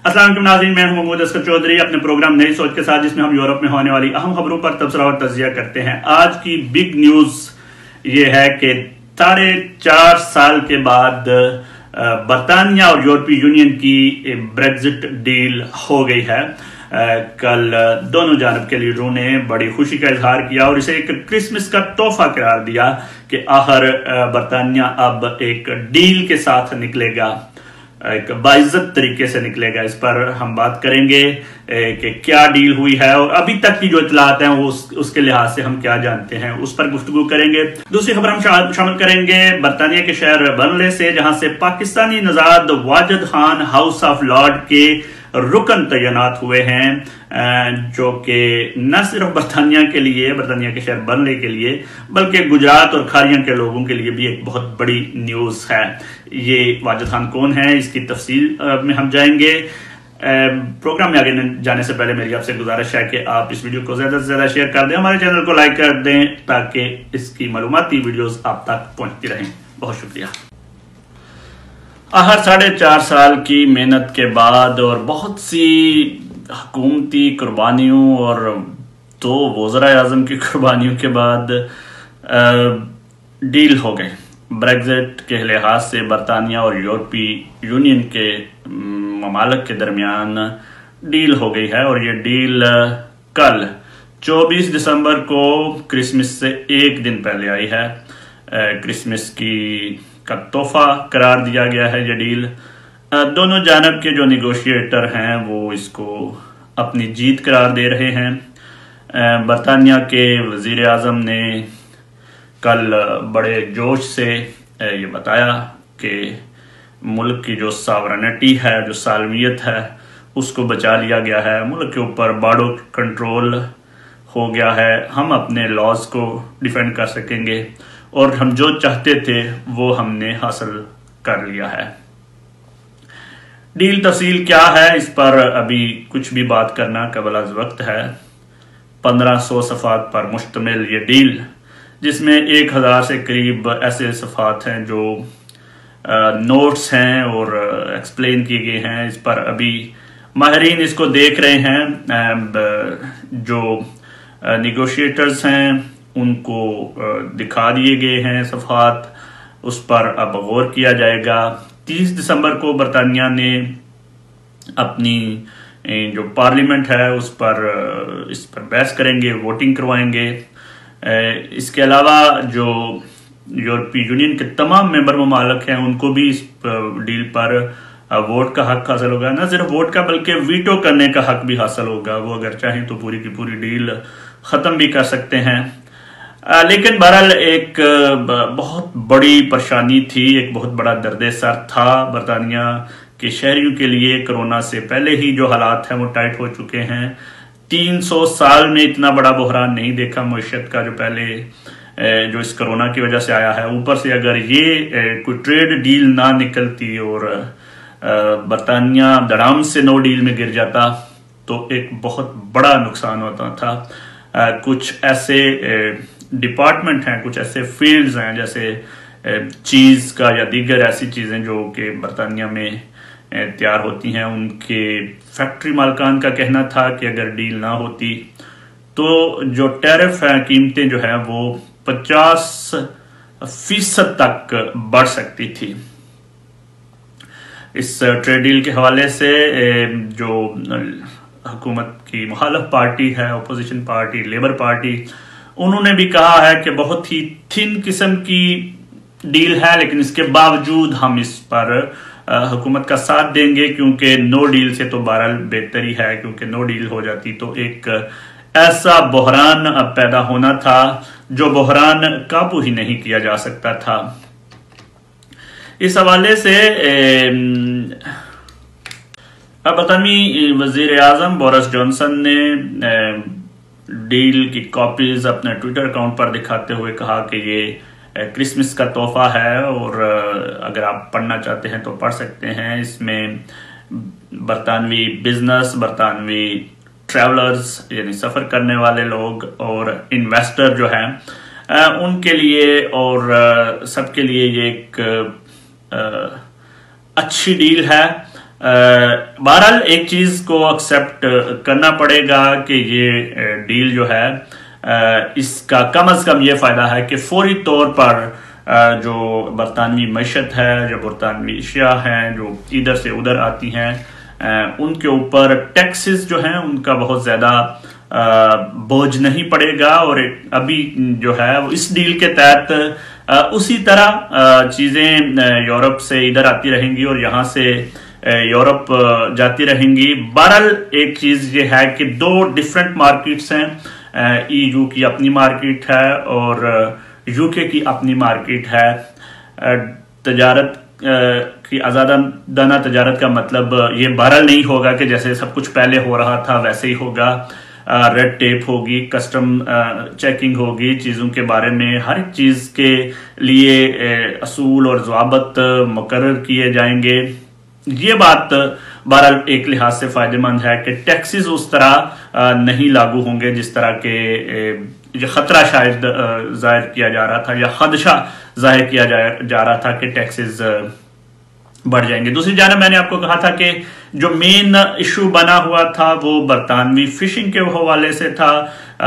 अस्सलाम वालेकुम नाज़रीन, मैं हूं महमूद अस्कर चौधरी अपने प्रोग्राम नई सोच के साथ, जिसमें हम यूरोप में होने वाली अहम खबरों पर तबसरा और तजिया करते हैं। आज की बिग न्यूज ये है कि 4.5 साल के बाद बरतानिया और यूरोपीय यूनियन की ब्रेग्जिट डील हो गई है। कल दोनों जानब के लीडरों ने बड़ी खुशी का इजहार किया और इसे एक क्रिसमस का तोहफा करार दिया कि आखिर बरतानिया अब एक डील के साथ निकलेगा, एक बाइज्जत तरीके से निकलेगा। इस पर हम बात करेंगे कि क्या डील हुई है और अभी तक की जो इतलात हैं वो उसके लिहाज से हम क्या जानते हैं, उस पर गुफ्तगू करेंगे। दूसरी खबर हम शामिल करेंगे बरतानिया के शहर बर्नले से, जहां से पाकिस्तानी नजाद Wajid Khan House of Lord के रुकन तैनात हुए हैं, जो कि न सिर्फ बरतानिया के लिए, बरतानिया के शहर बर्नले के लिए, बल्कि गुजरात और खारिया के लोगों के लिए भी एक बहुत बड़ी न्यूज है। ये वाजिद खान कौन है, इसकी तफसील में हम जाएंगे। प्रोग्राम में आगे जाने से पहले मेरी आपसे गुजारिश है कि आप इस वीडियो को ज्यादा से ज्यादा शेयर कर दें, हमारे चैनल को लाइक कर दें, ताकि इसकी मालूमाती वीडियोस आप तक पहुंचती रहें। बहुत शुक्रिया। आखिर 4.5 साल की मेहनत के बाद और बहुत सी हुकूमती कुर्बानियों और 2 वज़ीर-ए-आज़म की कुर्बानियों के बाद डील हो गई। ब्रेग्जिट के लिहाज से बरतानिया और यूरोपीय यूनियन के ममालिक के दरमियान डील हो गई है और ये डील कल 24 दिसंबर को क्रिसमस से एक दिन पहले आई है। क्रिसमस का तोहफा करार दिया गया है ये डील। दोनों जानब के जो निगोशिएटर हैं वो इसको अपनी जीत करार दे रहे हैं। बरतानिया के वजीर आज़म ने कल बड़े जोश से ये बताया कि मुल्क की जो सावरनिटी है, जो सालमियत है, उसको बचा लिया गया है। मुल्क के ऊपर बाड़ो कंट्रोल हो गया है, हम अपने लॉज को डिफेंड कर सकेंगे और हम जो चाहते थे वो हमने हासिल कर लिया है। डील तफसील क्या है, इस पर अभी कुछ भी बात करना कबल अज़ वक्त है। 1500 सफ़ात पर मुश्तमिल ये डील, जिसमें 1000 से करीब ऐसे सफ़ात हैं जो नोट्स हैं और एक्सप्लेन किए गए हैं। इस पर अभी माहिरीन इसको देख रहे हैं। जो निगोशिएटर्स हैं उनको दिखा दिए गए हैं सफ़ात, उस पर अब गौर किया जाएगा। 30 दिसंबर को बरतानिया ने अपनी जो पार्लियामेंट है इस पर बहस करेंगे, वोटिंग करवाएंगे। इसके अलावा जो यूरोपीय यूनियन के तमाम मेंबर ममालिक हैं उनको भी इस डील पर वोट का हक हासिल होगा। न सिर्फ वोट का बल्कि वीटो करने का हक भी हासिल होगा। वो अगर चाहें तो पूरी की पूरी डील ख़त्म भी कर सकते हैं। लेकिन बहरहाल एक बहुत बड़ी परेशानी थी, एक बहुत बड़ा दर्द सर था बरतानिया के शहरियों के लिए। कोरोना से पहले ही जो हालात हैं वो टाइट हो चुके हैं। 300 साल में इतना बड़ा बहरान नहीं देखा मईशत का जो पहले जो इस कोरोना की वजह से आया है। ऊपर से अगर ये कोई ट्रेड डील ना निकलती और बरतानिया धड़ाम से नो डील में गिर जाता तो एक बहुत बड़ा नुकसान होता था। कुछ ऐसे डिपार्टमेंट हैं, कुछ ऐसे फील्ड्स हैं जैसे चीज का या दीगर ऐसी चीजें जो कि बरतानिया में तैयार होती हैं, उनके फैक्ट्री मालकान का कहना था कि अगर डील ना होती तो जो टैरिफ है, कीमतें जो है वो 50% तक बढ़ सकती थी। इस ट्रेड डील के हवाले से जो हुकूमत की मुखालिफ पार्टी है, अपोजिशन पार्टी, लेबर पार्टी, उन्होंने भी कहा है कि बहुत ही थिन किस्म की डील है, लेकिन इसके बावजूद हम इस पर हुकूमत का साथ देंगे, क्योंकि नो डील से तो बहरहाल बेहतर ही है, क्योंकि नो डील हो जाती तो एक ऐसा बहरान पैदा होना था जो बहरान काबू ही नहीं किया जा सकता था। इस हवाले से बरतानवी वजीर आज़म बोरिस जॉनसन ने डील की कॉपीज अपने ट्विटर अकाउंट पर दिखाते हुए कहा कि ये क्रिसमस का तोहफा है और अगर आप पढ़ना चाहते हैं तो पढ़ सकते हैं। इसमें बरतानवी बिजनेस, बरतानवी ट्रैवलर्स यानी सफ़र करने वाले लोग और इन्वेस्टर जो हैं उनके लिए और सबके लिए ये एक अच्छी डील है। बहरहाल एक चीज को एक्सेप्ट करना पड़ेगा कि ये डील जो है इसका कम से कम ये फायदा है कि फौरी तौर पर जो बरतानवी मईशत है, जो बरतानवी अशिया हैं जो इधर से उधर आती हैं, उनके ऊपर टैक्सेस जो हैं उनका बहुत ज्यादा बोझ नहीं पड़ेगा। और अभी जो है वो इस डील के तहत उसी तरह चीजें यूरोप से इधर आती रहेंगी और यहाँ से यूरोप जाती रहेंगी। बहरहाल एक चीज ये है कि दो डिफरेंट मार्केट्स हैं, ईयू की अपनी मार्केट है और यूके की अपनी मार्केट है। तजारत की आजादाना तजारत का मतलब ये बहरहाल नहीं होगा कि जैसे सब कुछ पहले हो रहा था वैसे ही होगा। रेड टेप होगी, कस्टम चेकिंग होगी, चीज़ों के बारे में हर एक चीज़ के लिए असूल और ज़वाबत मुकर्रर किए जाएंगे। ये बात बहरहाल एक लिहाज से फायदेमंद है कि टैक्सेस उस तरह नहीं लागू होंगे जिस तरह के ये खतरा शायद जाहिर किया जा रहा था या खदशा जाहिर किया जा रहा था कि टैक्सेस बढ़ जाएंगे। दूसरी जानब मैंने आपको कहा था कि जो मेन इशू बना हुआ था वो बरतानवी फिशिंग के हवाले से था।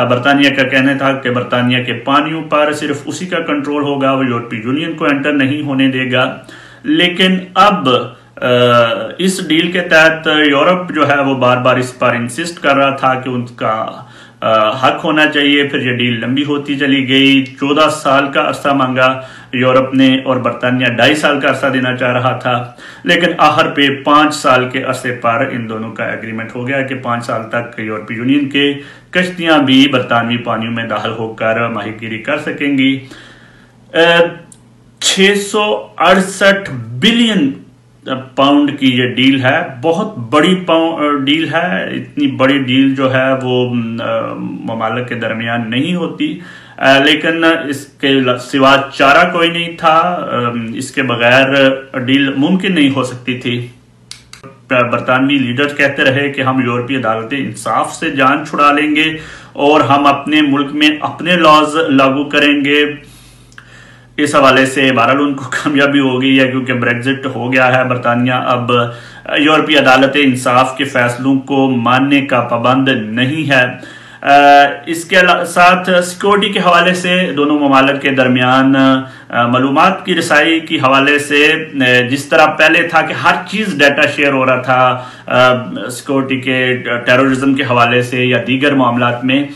बरतानिया का कहना था कि बरतानिया के पानियों पर सिर्फ उसी का कंट्रोल होगा, वो यूरोपीय यूनियन को एंटर नहीं होने देगा। लेकिन अब इस डील के तहत यूरोप जो है वो बार बार इस पर इंसिस्ट कर रहा था कि उनका हक होना चाहिए। फिर ये डील लंबी होती चली गई, 14 साल का अरसा मांगा यूरोप ने और बरतानिया 2.5 साल का अरसा देना चाह रहा था। लेकिन आखिर पे 5 साल के अरसे पर इन दोनों का एग्रीमेंट हो गया कि 5 साल तक यूरोपीय यूनियन के कश्तियां भी बरतानवी पानियों में दाखिल होकर माहीगीरी कर सकेंगी। 668 बिलियन पाउंड की ये डील है, बहुत बड़ी डील है। इतनी बड़ी डील जो है वो ममालिक के दरमियान नहीं होती, लेकिन इसके सिवा चारा कोई नहीं था। इसके बगैर डील मुमकिन नहीं हो सकती थी। बरतानवी लीडर्स कहते रहे कि हम यूरोपीय अदालत इंसाफ से जान छुड़ा लेंगे और हम अपने मुल्क में अपने लॉज लागू करेंगे। इस हवाले से बहरहाल उनको कामयाबी हो गई है क्योंकि ब्रेग्जिट हो गया है। बरतानिया अब यूरोपीय अदालत इंसाफ के फैसलों को मानने का पाबंद नहीं है। इसके साथ सिक्योरिटी के हवाले से दोनों ममालिक के दरमियान मालूमात की रसाई के हवाले से जिस तरह पहले था कि हर चीज डाटा शेयर हो रहा था सिक्योरिटी के, टेररिज्म के हवाले से या दीगर मामलात में,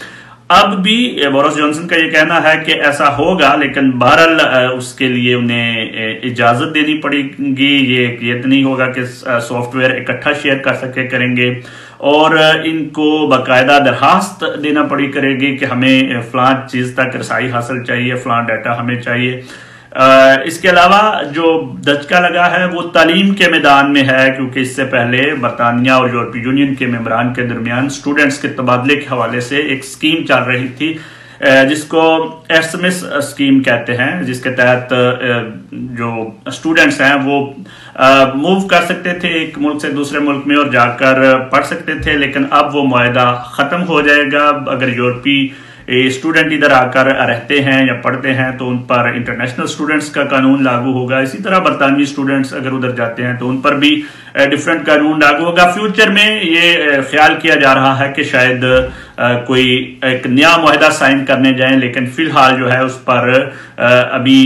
अब भी बोरिस जॉनसन का ये कहना है कि ऐसा होगा, लेकिन बहरहाल उसके लिए उन्हें इजाजत देनी पड़ेगी। ये तो नहीं होगा कि सॉफ्टवेयर इकट्ठा शेयर कर सके करेंगे और इनको बाकायदा दरखास्त देना पड़ी करेगी कि हमें फलां चीज तक रसाई हासिल चाहिए, फलां डाटा हमें चाहिए। इसके अलावा जो दचका लगा है वो तालीम के मैदान में है क्योंकि इससे पहले बरतानिया और यूरोपीय यूनियन के मेंबरान के दरमियान स्टूडेंट्स के तबादले के हवाले से एक स्कीम चल रही थी जिसको एसएमएस स्कीम कहते हैं, जिसके तहत जो स्टूडेंट्स हैं वो मूव कर सकते थे एक मुल्क से दूसरे मुल्क में और जाकर पढ़ सकते थे। लेकिन अब वो मुआहदा खत्म हो जाएगा। अगर यूरोपीय स्टूडेंट इधर आकर रहते हैं या पढ़ते हैं तो उन पर इंटरनेशनल स्टूडेंट्स का कानून लागू होगा। इसी तरह बरतानवी स्टूडेंट्स अगर उधर जाते हैं तो उन पर भी डिफरेंट कानून लागू होगा। फ्यूचर में ये ख्याल किया जा रहा है कि शायद कोई एक नया मुआहदा साइन करने जाएं, लेकिन फिलहाल जो है उस पर अभी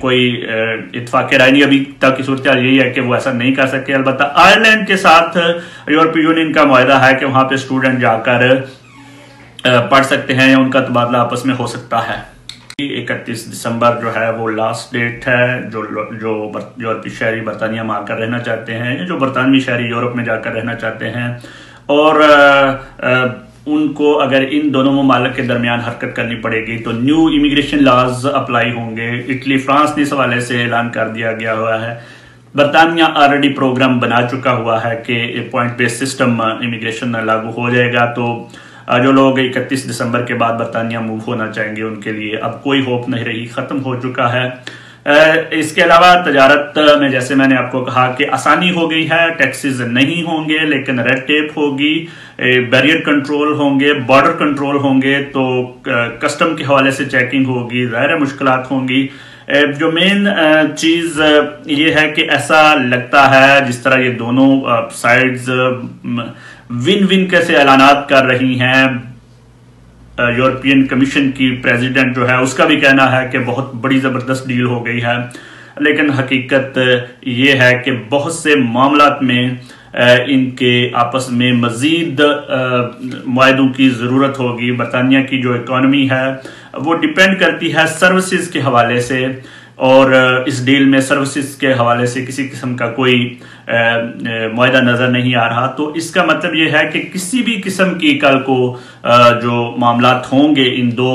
कोई इत्तेफाक राय नहीं। अभी तक की सूरत यही है कि वो ऐसा नहीं कर सकते। अलबत्ता आयरलैंड के साथ यूरोपीय यूनियन का मुआहदा है कि वहां पे स्टूडेंट जाकर पढ़ सकते हैं या उनका तबादला आपस में हो सकता है। 31 दिसंबर जो है वो लास्ट डेट है। जो यूरोपीय शहरी बरतानिया में आकर रहना चाहते हैं या जो बरतानवी शहरी यूरोप में जाकर रहना चाहते हैं और उनको अगर इन दोनों ममालिक के दरमियान हरकत करनी पड़ेगी तो न्यू इमिग्रेशन लॉज अप्लाई होंगे। इटली, फ्रांस ने इस हवाले से ऐलान कर दिया गया हुआ है। बरतानिया ऑलरेडी प्रोग्राम बना चुका हुआ है कि पॉइंट बेस्ड सिस्टम इमिग्रेशन लागू हो जाएगा। तो जो लोग 31 दिसंबर के बाद बरतानिया मूव होना चाहेंगे उनके लिए अब कोई होप नहीं रही, खत्म हो चुका है। इसके अलावा तजारत में जैसे मैंने आपको कहा कि आसानी हो गई है, टैक्सेस नहीं होंगे लेकिन रेड टेप होगी, बैरियर कंट्रोल होंगे, बॉर्डर कंट्रोल होंगे, तो कस्टम के हवाले से चेकिंग होगी, ज़ाहिर मुश्किलात होंगी। जो मेन चीज ये है कि ऐसा लगता है जिस तरह ये दोनों साइड्स विन विन कैसे ऐलानात कर रही हैं। यूरोपियन कमीशन की प्रेसिडेंट जो है उसका भी कहना है कि बहुत बड़ी जबरदस्त डील हो गई है, लेकिन हकीकत ये है कि बहुत से मामलात में इनके आपस में मजीद मुआहदों की ज़रूरत होगी। बरतानिया की जो इकॉनमी है वो डिपेंड करती है सर्विसेज के हवाले से, और इस डील में सर्विसेज के हवाले से किसी किस्म का कोई मुआहदा नज़र नहीं आ रहा। तो इसका मतलब ये है कि किसी भी किस्म की कल को जो मामलात होंगे इन दो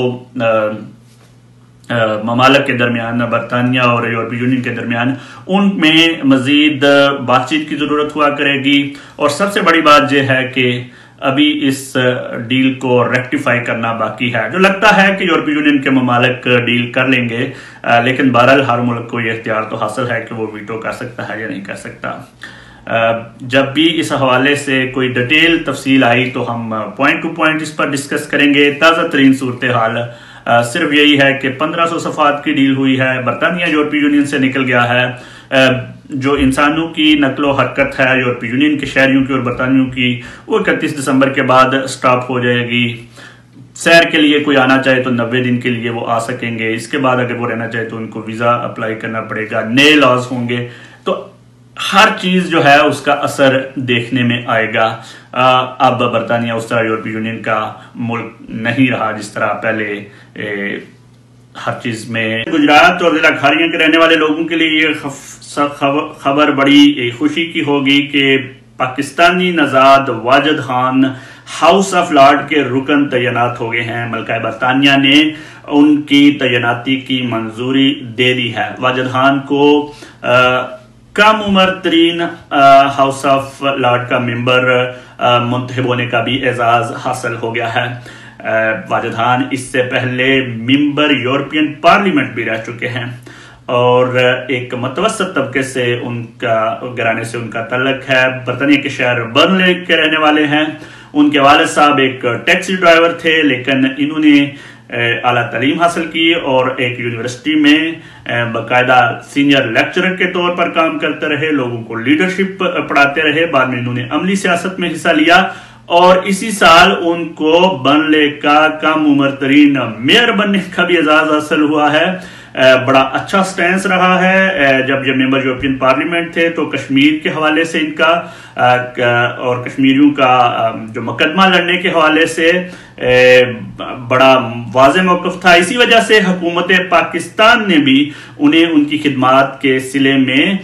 ममालिक के दरमियान, बरतानिया और यूरोपीय यूनियन के दरमियान, उनमें मजीद बातचीत की ज़रूरत हुआ करेगी। और सबसे बड़ी बात यह है कि अभी इस डील को रेक्टिफाई करना बाकी है। जो लगता है कि यूरोपीय यूनियन के ममालिक डील कर लेंगे, लेकिन बहरहाल हर मुल्क को यह इख्तियार तो हासिल है कि वो वीटो कर सकता है या नहीं कर सकता। जब भी इस हवाले से कोई डिटेल तफसील आई तो हम पॉइंट टू पॉइंट इस पर डिस्कस करेंगे। ताज़ा तरीन सूरत हाल सिर्फ यही है कि 1500 सफ़ात की डील हुई है, बरतानिया यूरोपीय यूनियन से निकल गया है। जो इंसानों की नकलो हरकत है यूरोपीय यूनियन के शहरियों की और बरतानियों की, वो 31 दिसंबर के बाद स्टॉप हो जाएगी। सैर के लिए कोई आना चाहे तो 90 दिन के लिए वो आ सकेंगे। इसके बाद अगर वो रहना चाहे तो उनको वीज़ा अप्लाई करना पड़ेगा, नए लॉज होंगे। तो हर चीज जो है उसका असर देखने में आएगा। अब बरतानिया उस तरह यूरोपीय यूनियन का मुल्क नहीं रहा जिस तरह पहले हर चीज में। गुजरात और जिला खारिया के रहने वाले लोगों के लिए ये खबर बड़ी खुशी की होगी कि पाकिस्तानी नजाद Wajid Khan House of Lord के रुकन तैनात हो गए हैं। मलका बरतानिया ने उनकी तैनाती की मंजूरी दे दी है। वाजिद खान को कम उम्र तरीन हाउस ऑफ लॉर्ड का मेंबर मुंतखब होने का भी एजाज हासिल हो गया है। वाजिद खान इससे पहले मेंबर यूरोपियन पार्लियामेंट भी रह चुके हैं और एक मुतवस्सत तबके से उनका घराने से उनका तल्लक है। बरतानिया के शहर बर्नले के रहने वाले हैं। उनके वालिद साहब एक टैक्सी ड्राइवर थे, लेकिन इन्होंने आला तालीम हासिल की और एक यूनिवर्सिटी में बाकायदा सीनियर लेक्चरर के तौर पर काम करते रहे, लोगों को लीडरशिप पढ़ाते रहे। बाद में इन्होंने अमली सियासत में हिस्सा लिया और इसी साल उनको बर्नले का कम उम्र तरीन मेयर बनने का भी एजाज हासिल हुआ है। बड़ा अच्छा स्टैंस रहा है। जब ये मेंबर यूरोपियन पार्लियामेंट थे तो कश्मीर के हवाले से इनका और कश्मीरियों का जो मुकदमा लड़ने के हवाले से बड़ा वाज़ेह मौक़िफ़ था। इसी वजह से हुकूमत पाकिस्तान ने भी उन्हें उनकी खिदमात के सिले में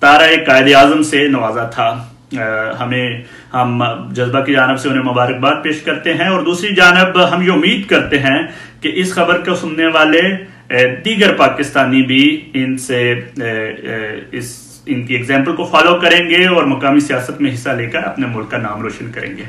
तारा कायदे आज़म से नवाजा था। हम जज्बा की जानब से उन्हें मुबारकबाद पेश करते हैं और दूसरी जानब हम ये उम्मीद करते हैं कि इस खबर को सुनने वाले दीगर पाकिस्तानी भी इनसे इनकी एग्जाम्पल को फॉलो करेंगे और मकामी सियासत में हिस्सा लेकर अपने मुल्क का नाम रोशन करेंगे।